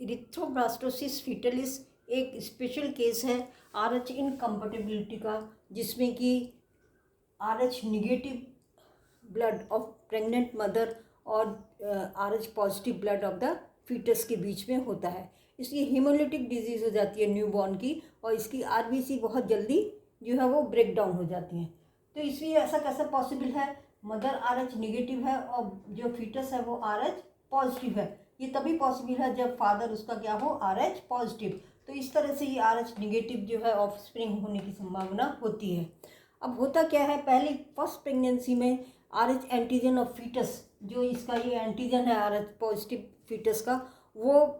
Erythroblastosis fetalis एक special case है RH incompatibility का, जिसमें कि RH negative blood of pregnant mother और RH positive blood of the fetus के बीच में होता है। इसलिए हीमोलिटिक डिजीज़ हो जाती है न्यूबॉर्न की, और इसकी RBC बहुत जल्दी जो है वो ब्रेक डाउन हो जाती हैं। तो इसलिए ऐसा कैसा पॉसिबल है, मदर RH निगेटिव है और जो फीटस है वो RH पॉजिटिव है। ये तभी पॉसिबल है जब फादर उसका क्या हो, RH पॉजिटिव। तो इस तरह से ये RH निगेटिव जो है ऑफ स्प्रिंग होने की संभावना होती है। अब होता क्या है, पहली फर्स्ट प्रेगनेंसी में RH एंटीजन ऑफ फीटस, जो इसका ये एंटीजन है RH पॉजिटिव फीटस का, वो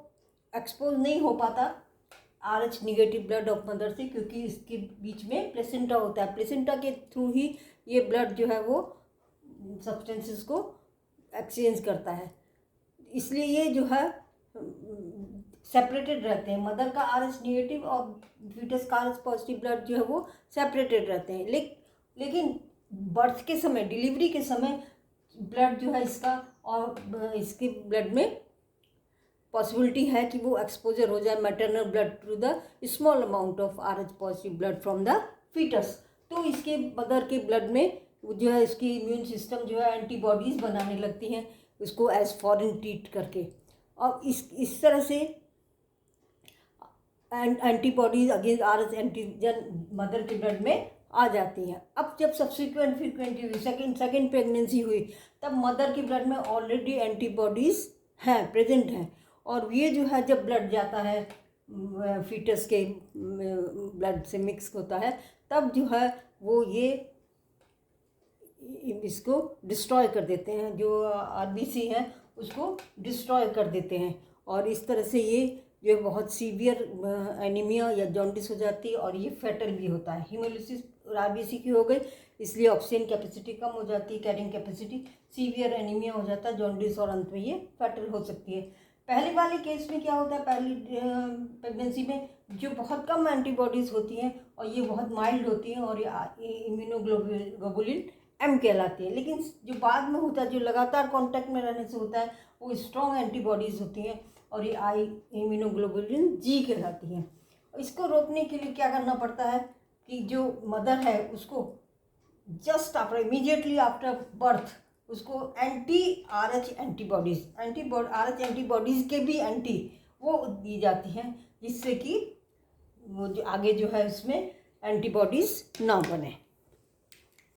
एक्सपोज नहीं हो पाता RH negative blood of mother से, क्योंकि इसके बीच में प्लेसेंटा होता है। प्लेसेंटा के थ्रू ही ये ब्लड जो है वो सब्सटेंसेस को एक्सचेंज करता है। इसलिए ये जो है सेपरेटेड रहते हैं। मदर का RH निगेटिव और फीटस का RH पॉजिटिव ब्लड जो है वो सेपरेटेड रहते हैं। लेकिन बर्थ के समय, डिलीवरी के समय ब्लड जो है इसका और इसके ब्लड में पॉसिबिलिटी है कि वो एक्सपोजर हो जाए maternal blood to the small amount of RH positive blood from the fetus. तो इसके मदर के ब्लड में जो है इसकी इम्यून सिस्टम जो है एंटीबॉडीज़ बनाने लगती हैं, उसको एज फॉरेन ट्रीट करके, और इस तरह से antibodies against RH antigen mother के ब्लड में आ जाती हैं। अब जब सब्सिक्वेंट फ्रीक्वेंटली हुई, सेकेंड प्रेगनेंसी हुई, तब मदर के ब्लड में ऑलरेडी एंटीबॉडीज़ हैं, प्रेजेंट हैं, और ये जो है जब ब्लड जाता है फीटस के ब्लड से मिक्स होता है, तब जो है वो ये इसको डिस्ट्रॉय कर देते हैं, जो RBC है उसको डिस्ट्रॉय कर देते हैं, और इस तरह से ये जो बहुत सीवियर एनीमिया या जॉन्डिस हो जाती है, और ये फैटल भी होता है। हीमोलिसिस RBC की हो गई, इसलिए ऑक्सीजन कैपेसिटी कम हो जाती है, कैरिंग कैपेसिटी, सीवियर एनीमिया हो जाता है, जॉन्डिस, और अंत में ये फैटल हो सकती है। पहले वाले केस में क्या होता है, पहली प्रेगनेंसी में जो बहुत कम एंटीबॉडीज़ होती हैं और ये बहुत माइल्ड होती हैं, और ये इम्यूनोग्लोबुलिन M कहलाती है। लेकिन जो बाद में होता है, जो लगातार कांटेक्ट में रहने से होता है, वो स्ट्रॉन्ग एंटीबॉडीज़ होती हैं, और ये इम्यूनोग्लोबुलिन G कहलाती हैं। इसको रोकने के लिए क्या करना पड़ता है कि जो मदर है उसको just after, immediately after birth, उसको RH एंटीबॉडीज़ के भी एंटी वो दी जाती हैं, जिससे कि वो जो आगे जो है उसमें एंटीबॉडीज़ ना बने।